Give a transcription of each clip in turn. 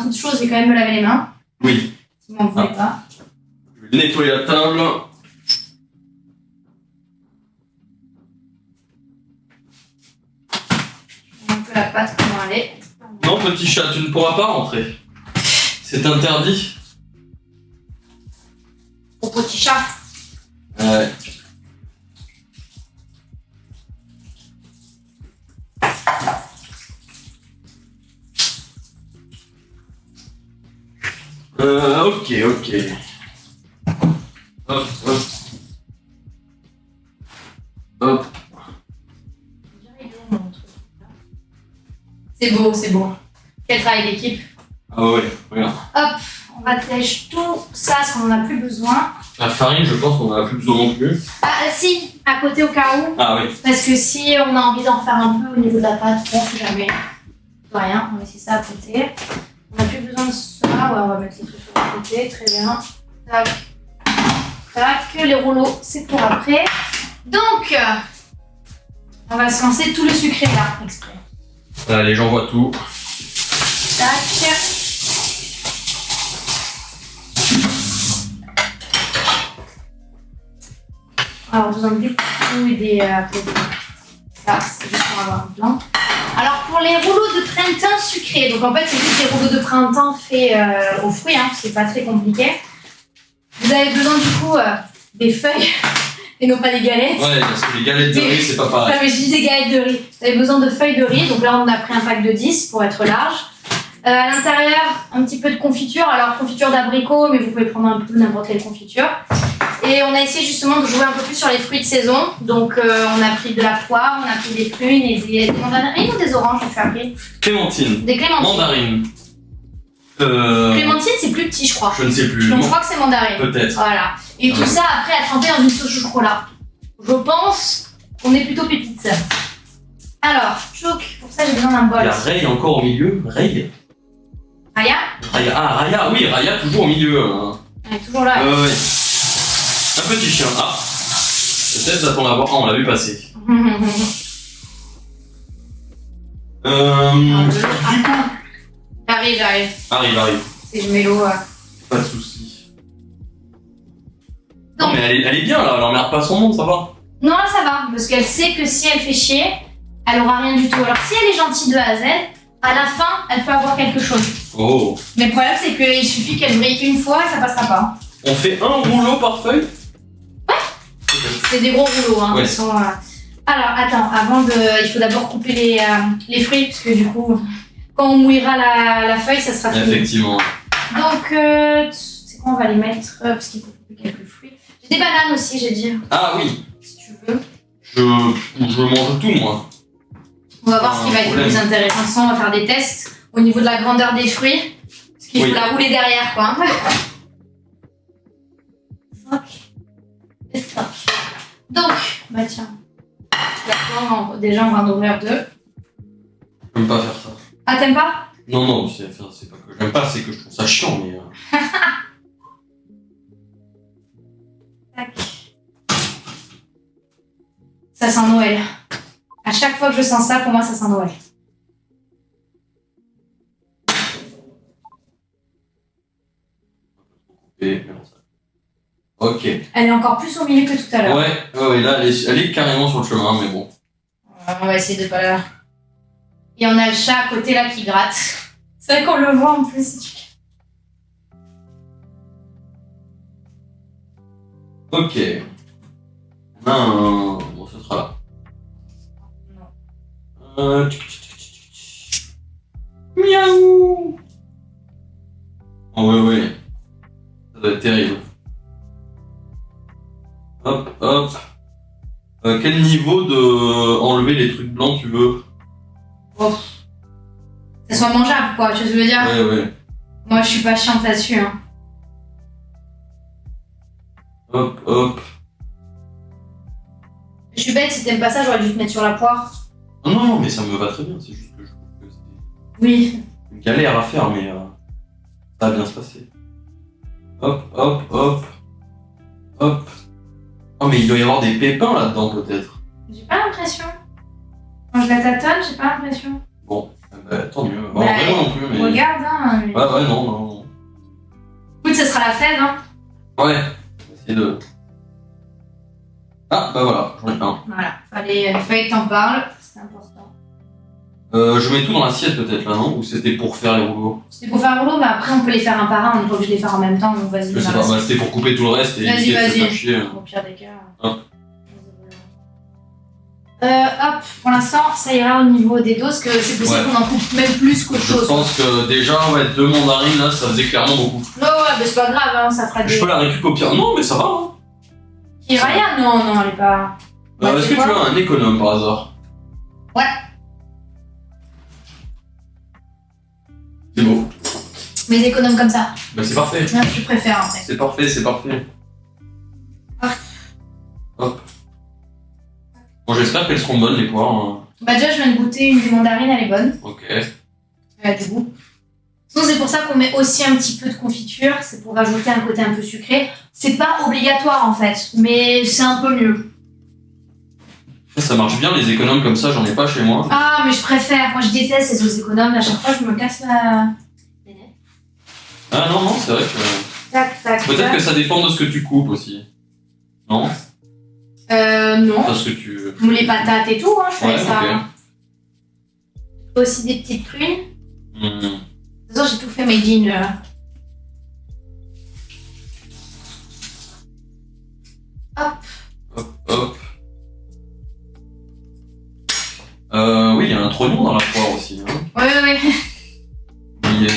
toute chose, je vais quand même me laver les mains. Oui. Si vous m'en voulez pas. Je vais nettoyer la table. Un peu la pâte comment elle est. Non, petit chat, tu ne pourras pas rentrer. C'est interdit. Au petit chat. Ouais. Ok. Hop. C'est beau, c'est beau. Quel travail d'équipe. Ah ouais, regarde. Hop, on va tèche tout ça parce qu'on n'en a plus besoin. La farine, je pense qu'on en a plus besoin non plus. Ah si, à côté au cas où. Ah oui. Parce que si on a envie d'en faire un peu au niveau de la pâte, bon, si jamais. Rien, on va laisser ça à côté. On n'a plus besoin de ça. Ouais, on va mettre les trucs sur le côté, très bien. Tac. Tac, les rouleaux, c'est pour après. Donc, on va se lancer tout le sucré là, exprès. Allez, j'envoie tout. Tac. Alors, besoin des coups et des... ça, c'est juste pour avoir un blanc. Alors, pour les rouleaux de printemps sucrés, donc en fait, c'est juste des rouleaux de printemps faits aux fruits, hein, c'est pas très compliqué. Vous avez besoin du coup des feuilles et non pas des galettes. Ouais, parce que les galettes de riz, c'est pas pareil. Non, mais je dis des galettes de riz. Vous avez besoin de feuilles de riz, donc là, on a pris un pack de 10 pour être large. À l'intérieur, un petit peu de confiture. Alors, confiture d'abricot, mais vous pouvez prendre un peu n'importe quelle confiture. Et on a essayé justement de jouer un peu plus sur les fruits de saison. Donc, on a pris de la poire, on a pris des prunes et des mandarines ou des oranges, on a pris Clémentine. des clémentines. Mandarine. Clémentine, c'est plus petit, je crois. Je ne sais plus. Donc, je crois que c'est mandarine. Peut-être. Voilà. Et tout ça, après, à tremper dans une sauce au chocolat. Je pense qu'on est plutôt pépites. Alors, chouk, pour ça, j'ai besoin d'un bol. Il y a Ray encore au milieu. Ray. Raya, Ah, Raya, oui, Raya toujours au milieu. elle est toujours là. Ouais. Un petit chien. Ah. Peut-être ça pour l'avoir. Ah, on l'a vu passer. J'arrive. Arrive. C'est je mets l'eau. Pas de soucis. Non, mais elle est bien là, elle emmerde pas son monde, ça va. Non, là ça va, parce qu'elle sait que si elle fait chier, elle aura rien du tout. Alors si elle est gentille de A à Z, à la fin, elle peut avoir quelque chose. Oh. Mais le problème, c'est qu'il suffit qu'elle brille une fois et ça passera pas. On fait un rouleau par feuille. C'est des gros rouleaux, hein. Ouais. Ils sont, Alors, attends, avant de... Il faut d'abord couper les fruits, parce que du coup, quand on mouillera la feuille, ça sera fini. Effectivement. Donc, c'est quoi, on va les mettre, parce qu'il faut couper quelques fruits. J'ai des bananes aussi, j'ai dit, Ah oui. si tu veux. Je mange tout, moi. On va voir ce qui va être le plus intéressant. Ça, on va faire des tests au niveau de la grandeur des fruits. Parce qu'il faut la rouler derrière, quoi. Donc, bah tiens. D'accord, déjà, on va en ouvrir 2. J'aime pas faire ça. Ah, t'aimes pas? Non, c'est pas que j'aime pas, c'est que je trouve ça chiant, mais... Tac. Ça sent Noël. À chaque fois que je sens ça, pour moi, ça sent Noël. Ok. Elle est encore plus au milieu que tout à l'heure. Ouais, là, elle est carrément sur le chemin, mais bon. On va essayer de pas la... Et on a le chat à côté, là, qui gratte. C'est vrai qu'on le voit, en plus. Ok. Non, bon, ce sera là. Miaou. Oh, ouais. Ça doit être terrible. Hop. Quel niveau de enlever les trucs blancs tu veux? Oh. Ça soit mangeable, quoi, tu vois ce que je veux dire? Ouais. Moi, je suis pas chiante là-dessus, hein. Hop. Je suis bête, si t'aimes pas ça, j'aurais dû te mettre sur la poire. Non, mais ça me va très bien, c'est juste que je trouve que c'est Oui. une galère à faire, mais ça va bien se passer. Hop. Oh, mais il doit y avoir des pépins là-dedans, peut-être. J'ai pas l'impression. Quand je la tâtonne, j'ai pas l'impression. Bon, Bah, tant mieux. Bon, Bah, vraiment non plus, mais. Regarde, hein. Ouais, ouais, non. Écoute, ça sera la fève, hein. Ouais, on va essayer de. Ah, bah voilà, j'en ai un. Voilà, fallait que t'en parles, c'est important. Je mets tout dans l'assiette peut-être là, non? Ou c'était pour faire les rouleaux? C'était pour faire un rouleau, mais après on peut les faire un par un, on n'est pas obligé de les faire en même temps, donc vas-y. Je sais pas, bah, c'était pour couper tout le reste et Vas-y, éviter de se vas-y. faire chier. Au pire des cas. Hop. Hop, pour l'instant, ça ira au niveau des doses, que c'est possible Ouais. qu'on en coupe même plus qu'autre Je chose. pense que déjà, ouais, 2 mandarines là, ça faisait clairement beaucoup. Non, ouais, mais c'est pas grave, hein, ça fera des. Je peux la récupérer au pire. Non, mais ça va, hein. Kiraya, non, elle est pas. Est-ce que tu as un économe par hasard? Ouais. C'est beau. Mais économes comme ça. Bah, c'est parfait. Bien, je préfère en fait. C'est parfait, c'est parfait. Ah. Hop. Bon, j'espère qu'elles seront bonnes les poires. Hein. Bah, déjà, je viens de goûter une des mandarines, elle est bonne. Ok. Elle a du goût. Sinon, c'est pour ça qu'on met aussi un petit peu de confiture, c'est pour rajouter un côté un peu sucré. C'est pas obligatoire en fait, mais c'est un peu mieux. Ça marche bien les économes comme ça, j'en ai pas chez moi. Ah, mais je préfère. Moi, je déteste ces sauces économes. À chaque fois, je me casse la. Ah non, c'est vrai que. Tac, tac. Peut-être tac. que ça dépend de ce que tu coupes aussi. Non? Non. Parce que tu. Les patates et tout, hein, je fais Ouais, ça. ok. Aussi des petites prunes. Hmm. De toute façon, j'ai tout fait made in. Hop. Hop. Oui, il y a un trognon dans la poire aussi. Hein. Ouais. Oublié.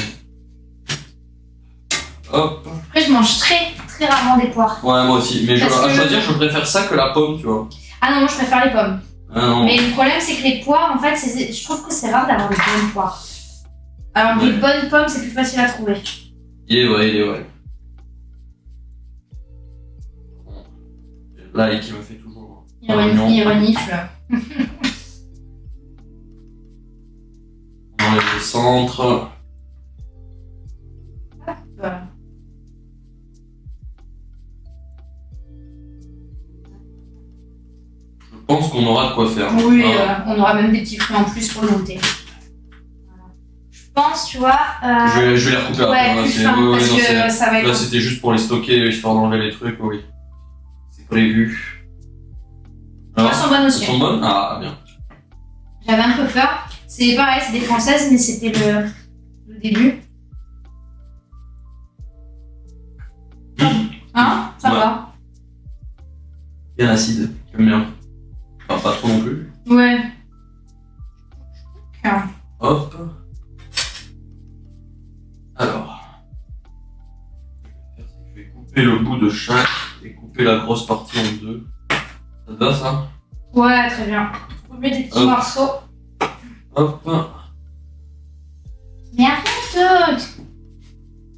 Hop. Après, je mange très rarement des poires. Ouais, moi aussi. Mais Parce à que- choisir, je préfère ça que la pomme, tu vois. Ah non, moi, je préfère les pommes. Ah non. Mais le problème, c'est que les poires, en fait, je trouve que c'est rare d'avoir des bonnes poires. Alors, Ouais. les bonnes pommes, c'est plus facile à trouver. Il est vrai. Là, et qui me fait toujours. Il renifle. On enlève le centre. Voilà. Je pense qu'on aura de quoi faire. Oui, Ah. on aura même des petits fruits en plus pour le monter. Voilà. Je pense, tu vois. Je vais les recouper après. Ouais, plus c'est- fin, ouais, parce non, c'est- que ça va Là, être. c'était juste pour les stocker, histoire d'enlever les trucs, oui. C'est prévu. Elles Alors, sont bonnes elles aussi. sont bonnes? Ah, bien. J'avais un peu peur. C'est pareil, c'est des françaises, mais c'était le début. Hein? Ça Ouais. va. Bien acide, j'aime bien. Enfin, pas trop non plus. Ouais. Hop. Alors. Je vais couper le bout de chaque et couper la grosse partie en deux. Ça te va ça? Ouais, très bien. Vous mettez des petits Hop. morceaux. Hop. Mais arrête!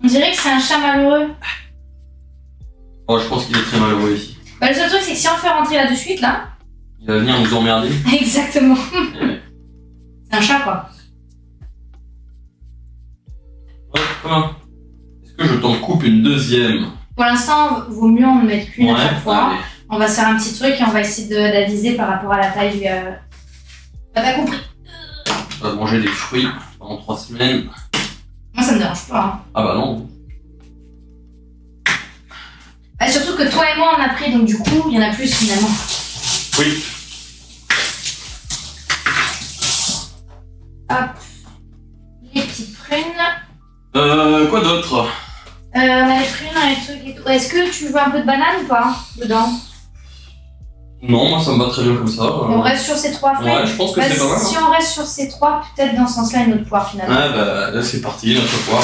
On dirait que c'est un chat malheureux. Oh, je pense qu'il est très malheureux ici. Bah, le seul truc, c'est que si on le fait rentrer là de suite, là. Il va venir nous emmerder. Exactement. Ouais. C'est un chat, quoi. Hop. Est-ce que je t'en coupe une deuxième? Pour l'instant, vaut mieux en mettre qu'une à chaque fois. allez. On va se faire un petit truc et on va essayer d'aviser par rapport à la taille du. T'as pas compris? On va manger des fruits pendant 3 semaines. Moi, ça me dérange pas. Hein. Ah bah non. Bah, surtout que toi et moi, on a pris, donc du coup, il y en a plus finalement. Oui. Hop. Les petites prunes. Quoi d'autre? On a les prunes, on a les trucs et tout. Est-ce que tu veux un peu de banane ou pas dedans? Non, moi ça me va très bien comme ça. On reste sur ces trois fruits. Ouais, je pense que Bah, c'est pas mal. si Hein. on reste sur ces trois, peut-être dans ce sens-là, une autre poire finalement. Ah bah là c'est parti, notre poire.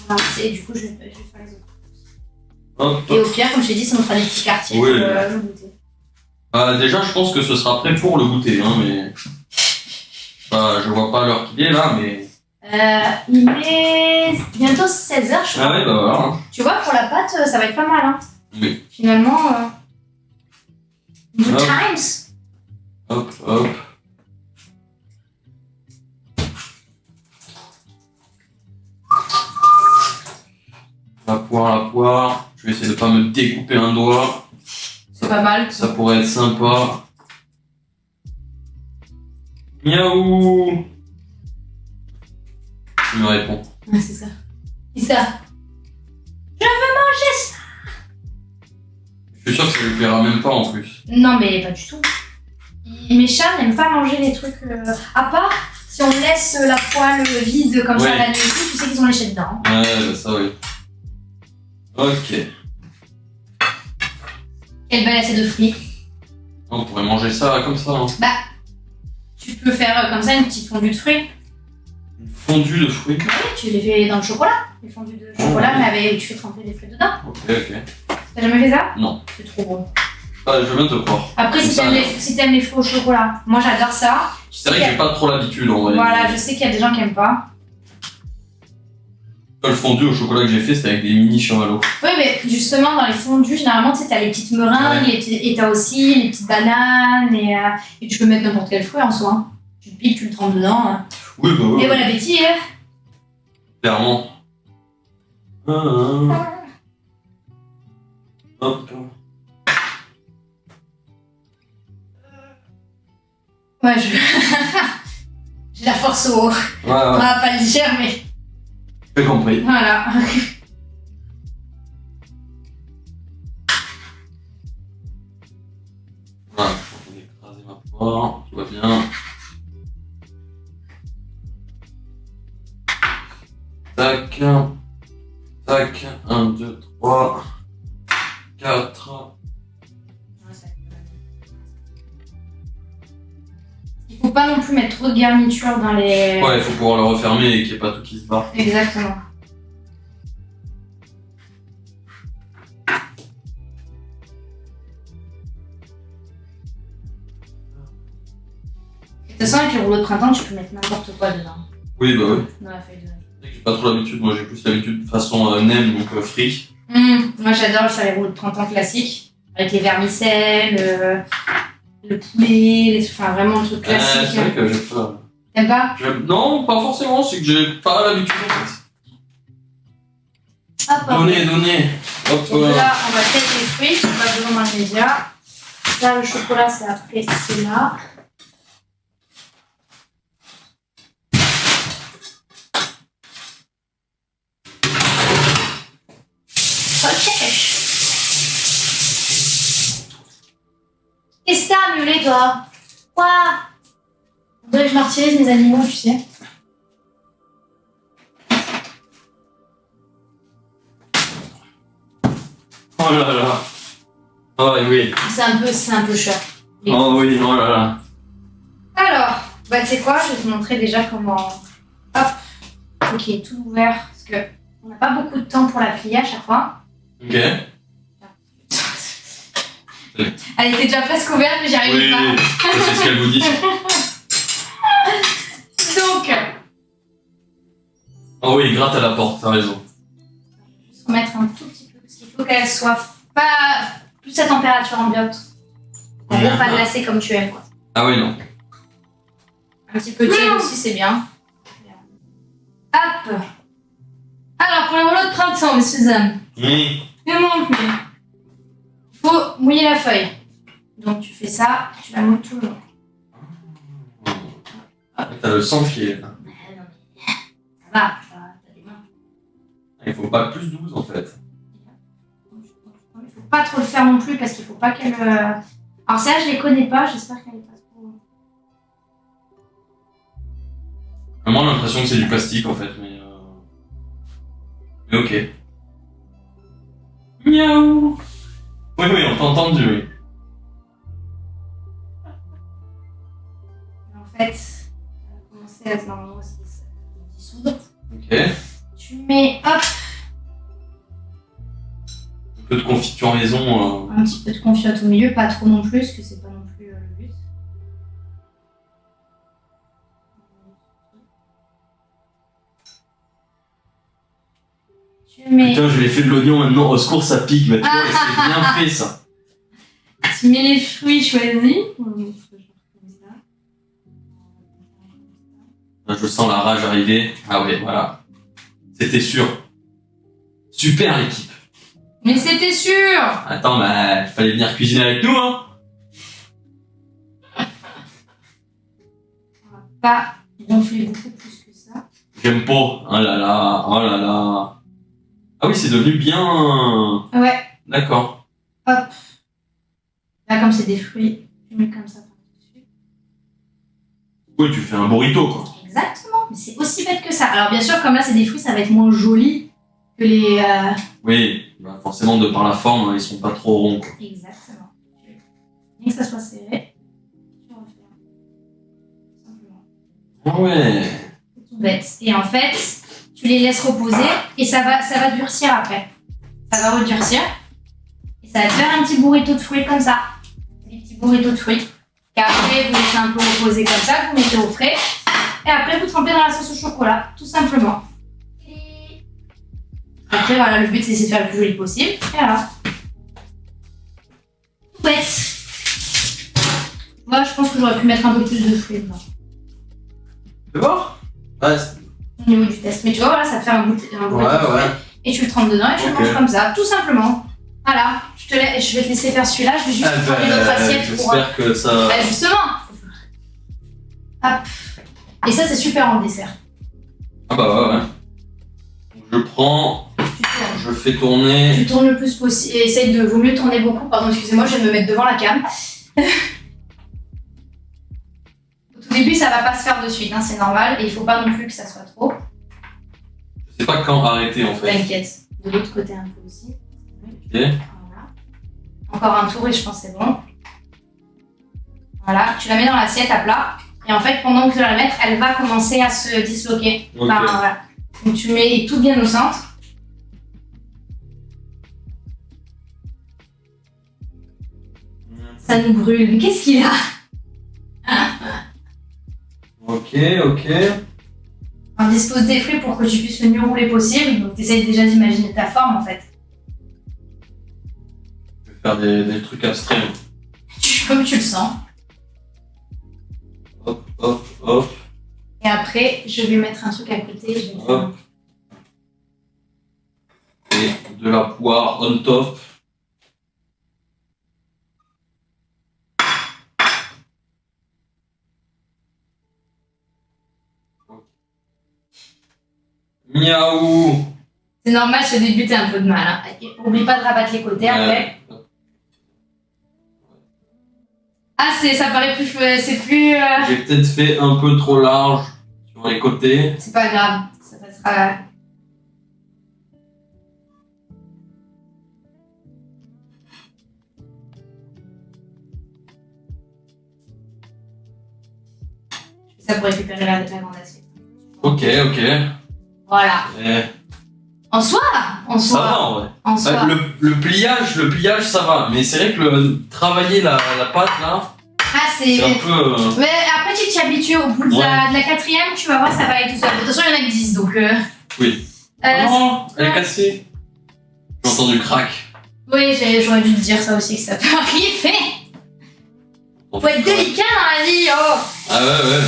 Voilà. Et du coup, je vais faire les autres. Hop. Et au pire, comme je t'ai dit, ça nous fera des petits quartiers Oui. pour le goûter. Déjà je pense que ce sera prêt pour le goûter, hein, mais. Bah, je vois pas l'heure qu'il est là, mais. Il est bientôt 16h, je crois. Ah ouais, bah voilà. Hein. Tu vois, pour la pâte, ça va être pas mal. Hein. Oui. Finalement, good Hop. times. Hop. La poire. Je vais essayer de pas me découper un doigt. C'est pas mal. Ça pourrait être sympa. Miaou. tu me réponds. Ouais, c'est ça. C'est ça. Je veux manger ça. Je suis sûr que ça lui plaira même pas en plus. Non, mais pas du tout. Mes chats n'aiment pas manger les trucs. À part si on laisse la poêle vide comme ça Ouais. la nuit, tu sais qu'ils ont les chats dedans. Ouais, bah ça oui. Ok. Quelle belle assiette de fruits. On pourrait manger ça comme ça. Hein. Bah, tu peux faire comme ça une petite fondue de fruits. Une fondue de fruits. Oui, tu les fais dans le chocolat. Les fondues de chocolat, ouais. mais avec, tu fais tremper des fruits dedans. Ok. T'as jamais fait ça? Non. C'est trop bon. Ah, je veux bien te croire. Après, Comme si ça, t'aimes les fruits au chocolat, moi j'adore ça. C'est vrai que j'ai pas trop l'habitude en vrai. Voilà, je sais qu'il y a des gens qui aiment pas. Le fondu au chocolat que j'ai fait, c'était avec des mini chamallows. Oui, mais justement, dans les fondus, généralement, tu sais, t'as les petites meringues, Ouais. et t'as aussi les petites bananes, et tu peux mettre n'importe quel fruit en soi. Hein. Tu le piques, tu le trempes dedans. Hein. Oui, bah oui. Et bon appétit, hein. Clairement. Hop. Ouais, j'ai la force au haut. On Ouais, va pas le dire, mais j'ai compris. voilà. Voilà, on va écraser ma poire, tout va bien. Tac. Tac. 1, 2, 3, 4. Il faut pas non plus mettre trop de garniture dans les... Ouais, il faut pouvoir le refermer et qu'il n'y ait pas tout qui se barre. Exactement. De toute façon, avec les rouleaux de printemps, tu peux mettre n'importe quoi dedans. Oui, bah oui. Dans la feuille de... C'est que j'ai pas trop l'habitude, moi j'ai plus l'habitude de façon nem, donc free. Moi, j'adore faire les rouleaux de printemps classiques. Avec les vermicelles, le poulet, enfin vraiment le truc classique. C'est vrai que j'ai pas. T'aimes pas? Non, pas forcément, c'est que j'ai pas l'habitude en fait. Hop, hop. Donnez. Hop, Donc là, on va tester les fruits, on va besoin dans l'immédiat. Là, le chocolat, c'est après, c'est là. Ok. Qu'est-ce que t'as miaulé, toi? Quoi? On dirait que je martyrise mes animaux, tu sais. Oh là là. Oh oui. C'est un peu cher. Oh oui, oh là là. Alors, bah tu sais quoi, je vais te montrer déjà comment... Hop, ok, tout ouvert, parce que on n'a pas beaucoup de temps pour la plier à chaque fois. Ok. Elle était déjà presque ouverte, mais j'y arrivais Oui, pas. c'est ce qu'elle vous dit. Donc, Oh oui, gratte à la porte, t'as raison. je vais juste remettre un tout petit peu, parce qu'il faut qu'elle soit pas plus à température ambiante. En gros, pas glacée comme tu aimes, quoi. Ah oui, non. Un petit peu tiède aussi, c'est bien. Hop. Alors, pour les rouleaux de printemps, messieurs dames, Oui. il faut mouiller la feuille. Donc, tu fais ça, tu la mouilles tout le long. T'as le sang qui est là. Ça va, t'as des mains. Il faut pas plus 12 en fait. Il faut pas trop le faire non plus parce qu'il faut pas qu'elle... Alors ça, je les connais pas, j'espère qu'elle est pas trop... Vraiment l'impression que c'est du plastique en fait, mais ok. Miaou. Oui, oui, on t'a entendu, oui. En fait, on va commencer à normalement se dissoudre. Ok. Tu mets, hop, Un peu de confiture maison. un petit peu de confiote au milieu, pas trop non plus, parce que c'est pas non plus le but. Tu mets... Putain, je l'ai fait de l'oignon maintenant, au secours ça pique, bah tu vois, c'est bien fait ça. Tu mets les fruits choisis. Là, je sens la rage arriver. Ah ouais, voilà. C'était sûr. Super l'équipe. Mais c'était sûr! Attends, bah, fallait venir cuisiner avec nous, hein. On va pas gonfler beaucoup plus que ça. J'aime pas. Oh là là, oh là là. Ah oui, c'est devenu bien... Ouais, D'accord. hop. Là, comme c'est des fruits, tu mets comme ça par-dessus. Oui, tu fais un burrito, quoi. Exactement, mais c'est aussi bête que ça. Alors bien sûr, comme là c'est des fruits, ça va être moins joli que les... Oui, bah forcément, de par la forme, ils sont pas trop ronds, quoi. Exactement. Bien que ça soit serré. Tu refermes. Simplement. Ah ouais. C'est tout bête. Et en fait, tu les laisses reposer et ça va durcir après. Ça va redurcir. Et ça va te faire un petit burrito de fruits comme ça. Des petits burritos de fruits. Qu'après, vous laissez un peu reposer comme ça, vous mettez au frais. Et après, vous trempez dans la sauce au chocolat, tout simplement. Et après, voilà, le but c'est de faire le plus joli possible. Et voilà. Tout bête. Moi, je pense que j'aurais pu mettre un peu plus de fruits dedans. Tu vois? Ouais. Au niveau du test. Mais tu vois, voilà, ça te fait un burrito de fruits. Et tu le trempes dedans et tu le manges comme ça, tout simplement. Voilà. Je vais te laisser faire celui-là. Je vais juste prendre une autre assiette pour... J'espère que ça... Bah, justement. Hop. Et ça, c'est super en dessert. Ah bah ouais. Je prends, Tu tournes. je fais tourner. Tu tournes le plus possible. Et essaye de... Vaut mieux tourner beaucoup. Pardon, excusez-moi, je vais me mettre devant la cam. Au tout début, ça va pas se faire de suite, hein, c'est normal. Et il faut pas non plus que ça soit trop. Je sais pas quand arrêter en fait. T'inquiète. De l'autre côté un peu aussi. Ok. Voilà. Encore un tour et je pense que c'est bon. Voilà. Tu la mets dans l'assiette à plat. Et en fait, pendant que tu vas la mettre, elle va commencer à se disloquer. Ok. Enfin, voilà. Donc tu mets tout bien au centre. Ça nous brûle. Mais qu'est-ce qu'il a? Ok, ok. On dispose des fruits pour que tu puisses le mieux rouler possible. Donc tu essayes déjà d'imaginer ta forme en fait. Je vais faire des trucs abstraits. Comme tu le sens. Hop, hop, hop. Et après, je vais mettre un truc à côté. Je vais faire... Hop. Et de la poire on top. Miaou. C'est normal, ce début, t'as un peu de mal. Hein. Oublie pas de rabattre les côtés après. Ah, ça paraît plus... C'est plus... J'ai peut-être fait un peu trop large sur les côtés. C'est pas grave. Ça passera... Ça pour récupérer la grande assiette. Ok, ok. Voilà. Eh, En soi, ça va en vrai. En soi. Le pliage ça va. Mais c'est vrai que travailler la pâte là, Ah, c'est un peu. Mais après, tu t'y habitues au bout de, de la quatrième, tu vas voir, ça va aller tout seul. De toute façon, il y en a que 10, donc... Oui. Non, elle est cassée. J'ai entendu crack. Oui, j'aurais dû te dire ça aussi, que ça peut arriver. Faut être délicat dans la vie, oh. Ah ouais.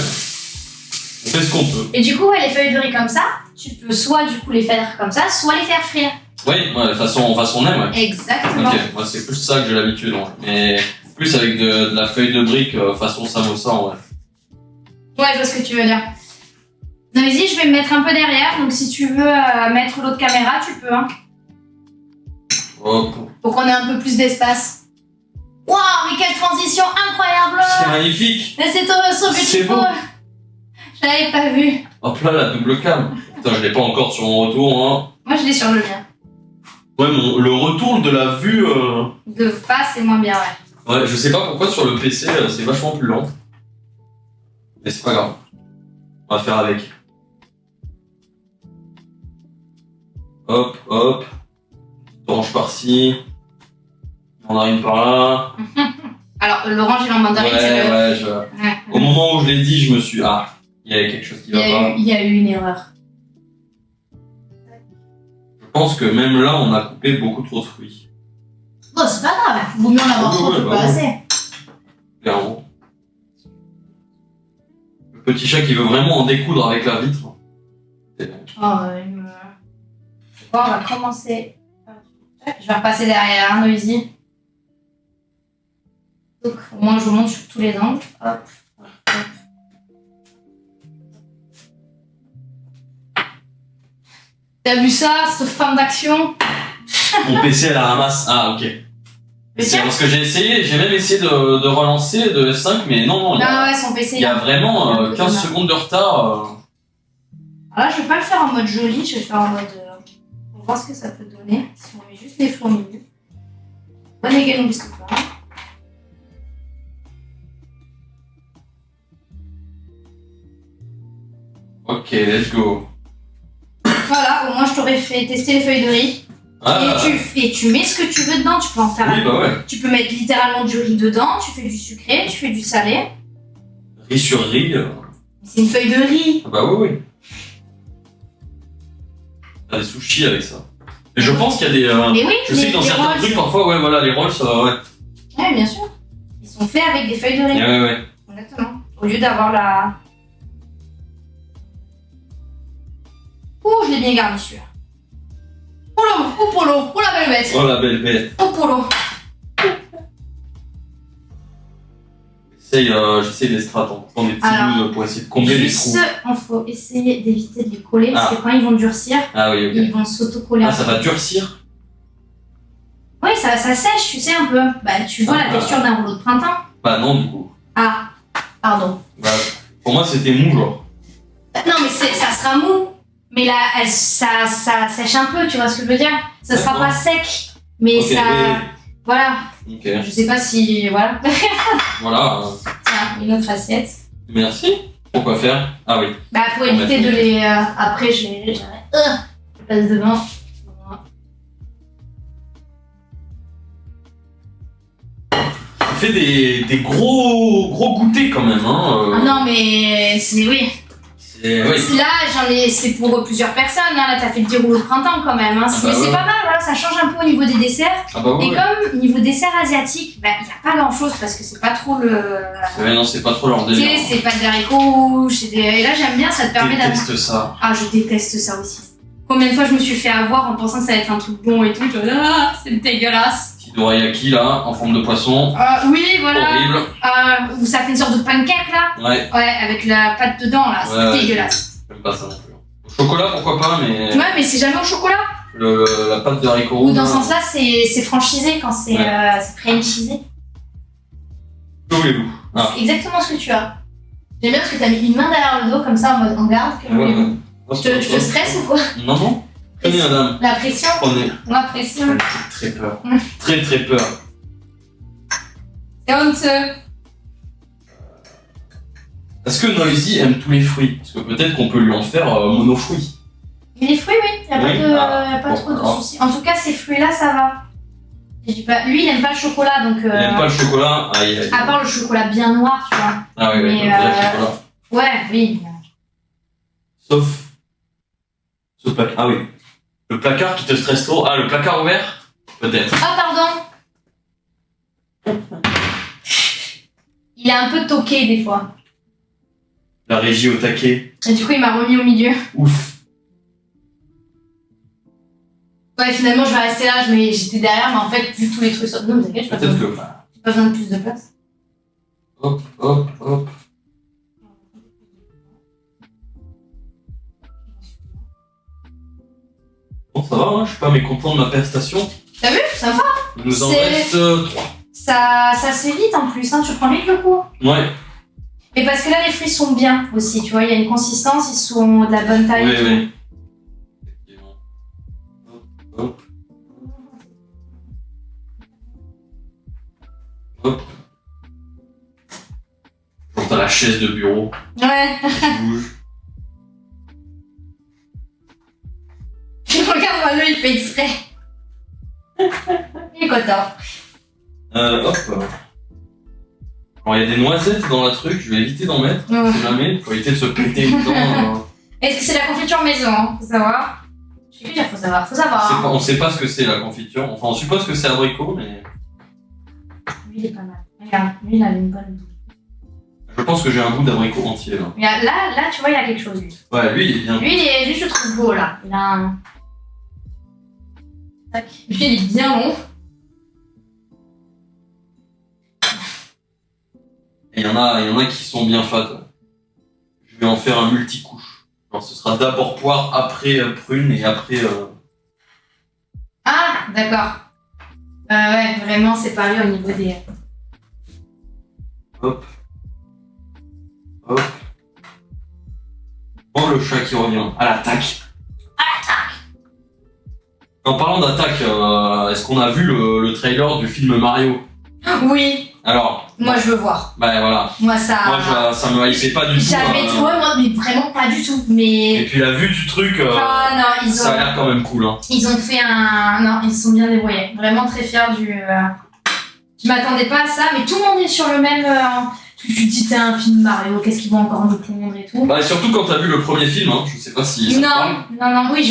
On fait ce qu'on peut. Et du coup, ouais, les feuilles de riz comme ça, tu peux soit du coup les faire comme ça, soit les faire frire. Oui, façon nem, ouais. Exactement. Ok, moi c'est plus ça que j'ai l'habitude, hein. Mais plus avec de la feuille de brique façon samosa, ouais. Ouais, je vois ce que tu veux dire. Non, vas-y, je vais me mettre un peu derrière, donc si tu veux mettre l'autre caméra, tu peux. Hein. Hop. Pour qu'on ait un peu plus d'espace. Waouh, mais quelle transition incroyable! C'est magnifique. Mais c'est ton C'est petit beau. Je l'avais pas vu. Hop là, la double cam. Putain, je l'ai pas encore sur mon retour, hein. Moi, je l'ai sur le mien. Ouais, le retour de la vue... De face, c'est moins bien, ouais. Ouais, je sais pas pourquoi sur le PC c'est vachement plus lent. Mais c'est pas grave. On va faire avec. Hop, hop. Orange par-ci. Mandarine par-là. Alors, l'orange et la mandarine, c'est le... Ouais, Au moment où je l'ai dit, je me suis... Ah, il y avait quelque chose qui va pas. Il y a eu une erreur. Je pense que même là, on a coupé beaucoup trop de fruits. Bon, c'est pas grave. Vaut mieux en avoir trop que pas assez. Clairement. Le petit chat qui veut vraiment en découdre avec la vitre. Oh, bon, on va commencer. Je vais repasser derrière, hein, Noisy. Donc, au moins, je vous montre sur tous les angles. Hop, hop. T'as vu ça, cette femme d'action? Mon PC, elle la ramasse. Ah, ok. C'est parce que j'ai même essayé de relancer de F5, mais non, il y a, ouais, son PC. il y a vraiment 15 secondes de retard. Alors là, je vais pas le faire en mode joli, je vais le faire en mode. On va voir ce que ça peut donner. Si on met juste les fruits au milieu. Bonne égale, n'oublie pas. Ok, let's go. Voilà, au moins je t'aurais fait tester les feuilles de riz. Et tu mets ce que tu veux dedans, tu peux en faire oui, bah ouais. Tu peux mettre littéralement du riz dedans, tu fais du sucré, tu fais du salé. Riz sur riz. C'est une feuille de riz. Ah bah oui. T'as des sushis avec ça. Et je pense qu'il y a des. Mais oui, je sais que dans certains trucs, parfois, ouais, voilà, les rolls, ouais. Ouais, bien sûr. Ils sont faits avec des feuilles de riz. Ouais. Exactement. Au lieu d'avoir la. Ouh, je l'ai bien garni celui-là. Oh la belle bête. Oh la belle bête. Oh polo. J'essaye des strats en prenant des petits bouts pour essayer de combler les trous. Il faut essayer d'éviter de les coller parce que quand ils vont durcir, ils vont s'auto-coller. Ah, ça va durcir? Oui, ça sèche, tu sais, un peu. Bah, tu vois la texture d'un rouleau de printemps. Bah non, du coup. Ah, pardon. Bah, pour moi, c'était mou, genre. Non, mais ça sera mou. Mais là, ça sèche un peu, tu vois ce que je veux dire? Ça sera pas sec, mais ça... Voilà. Okay. Je sais pas si... Voilà. Voilà. Tiens, une autre assiette. Merci. Pourquoi faire? Ah oui. Bah, pour éviter de les... après, je passe devant. Ça fait des gros goûters quand même, hein. Ah non, mais... Oui. Oui. Là, c'est pour plusieurs personnes. Hein. Là, t'as fait le 10 rouleaux de printemps quand même. Hein. Mais c'est pas mal, voilà, ça change un peu au niveau des desserts. Ah bah et comme niveau dessert asiatique, bah, il n'y a pas grand chose parce que c'est pas trop le. Non, c'est pas trop leur délire. Tu sais, c'est pas de haricots rouges. Et là, j'aime bien, ça te permet d'avoir. Je déteste ça. Ah, je déteste ça aussi. Combien de fois je me suis fait avoir en pensant que ça allait être un truc bon et tout. Je me dis, ah, c'est dégueulasse. Petit dorayaki là, en forme de poisson. Oui, voilà. Horrible. Où ça fait une sorte de pancake là. Ouais. Ouais, avec la pâte dedans là. C'est dégueulasse. J'aime pas ça non plus. Au chocolat, pourquoi pas, mais. Ouais, mais c'est jamais au chocolat. La pâte de haricots rouges. Ou dans ce sens-là, c'est franchisé quand c'est franchisé. Que voulez-vous? Exactement ce que tu as. J'aime bien parce que t'as mis une main derrière le dos comme ça en mode en garde. Que je te stresse ou quoi? Non. Prenez madame. La pression. Prenez. La pression. Très peur. Très peur. C'est honteux. Est-ce que Noisy aime tous les fruits? Parce que peut-être qu'on peut lui en faire monofruits. Les fruits, oui, il n'y a pas trop de soucis. En tout cas, ces fruits-là, ça va. Je dis pas... Lui, il n'aime pas le chocolat, donc... Il n'aime pas le chocolat. À part le chocolat bien noir, tu vois. Ah oui, mais, le chocolat. Ouais, oui. Sauf ce placard. Ah oui. Le placard qui te stresse trop. Ah, le placard ouvert? Peut-être. Ah, pardon. Il est un peu toqué, des fois. La régie au taquet. Et du coup, il m'a remis au milieu. Ouf. Ouais, finalement, je vais rester là, j'étais derrière, mais en fait, vu tous les trucs sortent. Non, t'inquiète, j'ai pas besoin de plus de place. Hop. Bon, ça va, hein, je suis pas mécontent de ma prestation. T'as vu? Sympa. Il nous en reste 3. Ça se fait vite en plus, hein, tu prends vite le coup. Ouais. Mais parce que là, les fruits sont bien aussi, tu vois, il y a une consistance, ils sont de la bonne taille. Oui. Hop. Genre t'as la chaise de bureau. Ouais. Qui bouge. Regarde-moi le, il fait exprès. Il est content. Hop. Alors il y a des noisettes dans la truc, je vais éviter d'en mettre, c'est jamais, pour éviter de se péter dedans. Est-ce que c'est la confiture maison, hein, faut savoir. Je sais plus dire faut savoir. On sait pas ce que c'est la confiture, enfin on suppose que c'est abricot, mais... Lui il est pas mal. Regarde, lui il a une bonne... Je pense que j'ai un bout d'abricot entier là. Là tu vois il y a quelque chose lui. Ouais, lui il est bien. Lui je le trouve beau là. Il a un... Tac. Lui il est bien long. Et il y en a qui sont bien fat. Ouais. Je vais en faire un multicouche. Genre, ce sera d'abord poire, après prune et après. Ah, d'accord. Ouais, vraiment séparé au niveau des. Hop. Hop. Oh, le chat qui revient. À l'attaque. En parlant d'attaque, est-ce qu'on a vu le trailer du film Mario? Oui. Alors. Moi, je veux voir. Bah voilà. Moi, ça. Moi, ça me hypait pas du tout. J'avais trouvé, moi, mais vraiment pas du tout. Mais. Et puis la vue du truc, Ah non, ça a l'air quand même cool. Hein. Ils ont fait un. Non, ils se sont bien débrouillés. Vraiment très fiers du. Je m'attendais pas à ça, mais tout le monde est sur le même. Tu te dis, t'es un film Mario, qu'est-ce qu'ils vont encore nous pondre et tout. Bah, surtout quand t'as vu le premier film, hein. Je sais pas si. Ça te parle. Non, oui,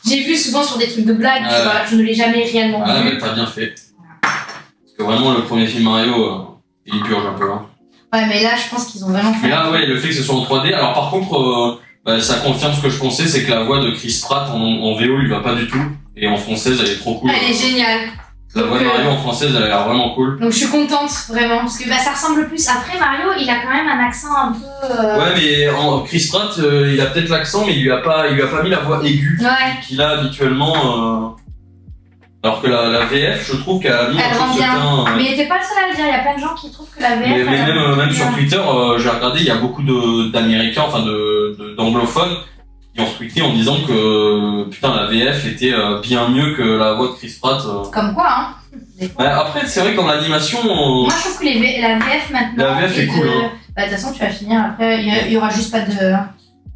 j'ai vu souvent sur des trucs de blagues, tu vois. Je ne l'ai jamais réellement vu. Ah, mais t'as bien fait. Parce que vraiment, le premier film Mario, il purge un peu. Hein. Ouais, mais là, je pense qu'ils ont vraiment fait. Mais là, ouais, le fait que ce soit en 3D. Alors, par contre, ça confirme ce que je pensais, c'est que la voix de Chris Pratt en VO lui va pas du tout. Et en française, elle est trop cool. Elle est géniale. La voix de Mario en française, elle a l'air vraiment cool. Donc je suis contente, vraiment, parce que ça ressemble plus. Après, Mario, il a quand même un accent un peu. Ouais, mais Chris Pratt, il a peut-être l'accent, mais il lui a pas mis la voix aiguë qu'il a habituellement. Alors que la VF, je trouve qu'elle a mis elle un rend peu bien. Mais il était pas le seul à le dire, il y a plein de gens qui trouvent que la VF. Mais même sur Twitter, j'ai regardé, il y a beaucoup d'Américains, enfin d'anglophones, qui ont tweeté en disant que putain la VF était bien mieux que la voix de Chris Pratt. Comme quoi, hein. Après, c'est vrai que dans l'animation. Moi, je trouve que la VF maintenant. La VF est cool. Hein. Bah, de toute façon, tu vas finir après. Il y aura juste pas de.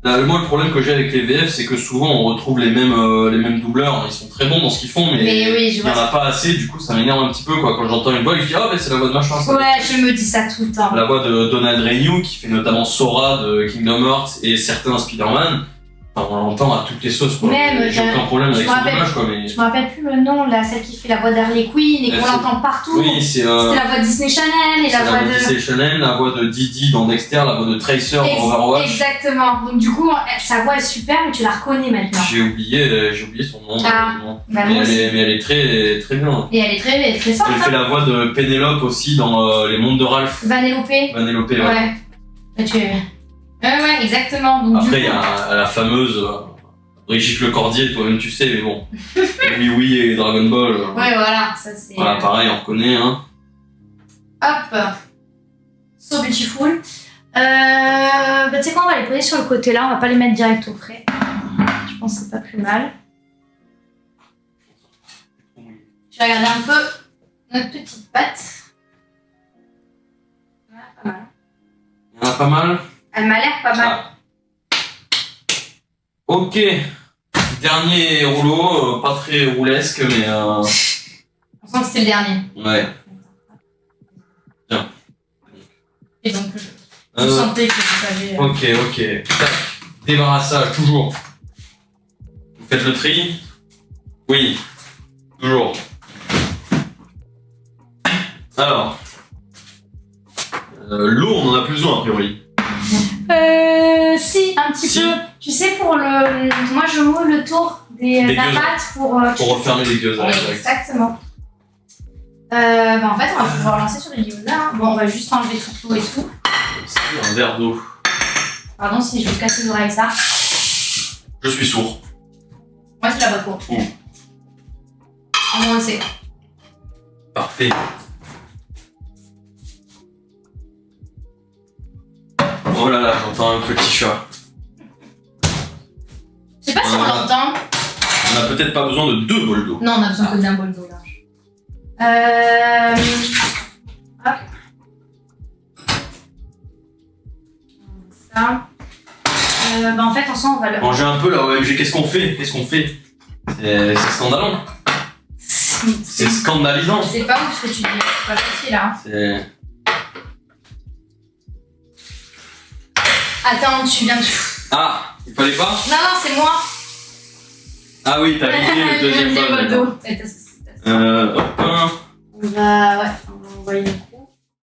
Moi, le problème que j'ai avec les VF, c'est que souvent on retrouve les mêmes doubleurs. Ils sont très bons dans ce qu'ils font, mais oui, il y en a pas assez. Du coup, ça m'énerve un petit peu, quoi. Quand j'entends une voix, je dis ah, mais c'est la voix de machin. Ouais, je me dis ça tout le temps. La voix de Donald Renew, qui fait notamment Sora de Kingdom Hearts et certains Spider-Man. Enfin, on l'entend à toutes les sauces, quoi. Même, j'ai aucun problème avec son dommage, quoi. Mais... Je me rappelle plus le nom, là, celle qui fait la voix d'Harley Quinn et qu'on l'entend partout. Oui, c'était la voix de Disney Channel et la voix de. Disney Channel, la voix de Didi dans Dexter, la voix de Tracer dans Overwatch. Exactement. Donc, du coup, sa voix est super, mais tu la reconnais maintenant. J'ai oublié son nom. Bah, mais elle est très, très bien. Et elle est très forte. Elle fait la voix de Pénélope aussi dans Les Mondes de Ralph. Vanellope, ouais. Ouais, exactement. Donc, après, il y a la fameuse Brigitte Lecordier, toi-même tu sais, mais bon. Oui, et Dragon Ball. Ouais, voilà, ça c'est. Voilà, pareil, on reconnaît, hein. Hop. So beautiful. Tu sais quoi, on va les poser sur le côté là, on va pas les mettre direct au frais. Je pense que c'est pas plus mal. Je vais regarder un peu notre petite pâte. Pas mal. Il y en a pas mal. Elle m'a l'air pas mal. Ah. Ok. Dernier rouleau, pas très roulesque, mais. On sent que c'était le dernier. Ouais. Tiens. Et donc, je sentais que vous savez. Ok. Débarrassage, toujours. Vous faites le tri? Oui. Toujours. Alors. L'eau, on en a plus besoin, a priori. Si, un petit peu. Tu sais, pour le. Moi, je moule le tour de la pâte pour refermer les gyoza. Exactement. En fait, on va pouvoir lancer sur les gyoza. Hein. Bon, on va juste enlever toute l'eau et tout. Un verre d'eau. Pardon si je vous casse les oreilles avec ça. Je suis sourd. Moi, c'est la boîte pour. On le sait. Parfait. Oh là là, j'entends un petit chat. Je sais pas si on l'entend. On a peut-être pas besoin de 2 bols d'eau. Non, on a besoin que d'un bol d'eau là. Hop. Ça. En fait, ensemble, on va le. Manger un peu là, OMG, qu'est-ce qu'on fait? C'est scandaleux. C'est scandalisant. Je sais pas où ce que tu dis. C'est pas facile là. C'est. Attends, tu viens de. Ah, il fallait pas? Non, c'est moi. Ah oui, t'as vidé le deuxième bol d'eau. Hop. Hop. On va envoyer.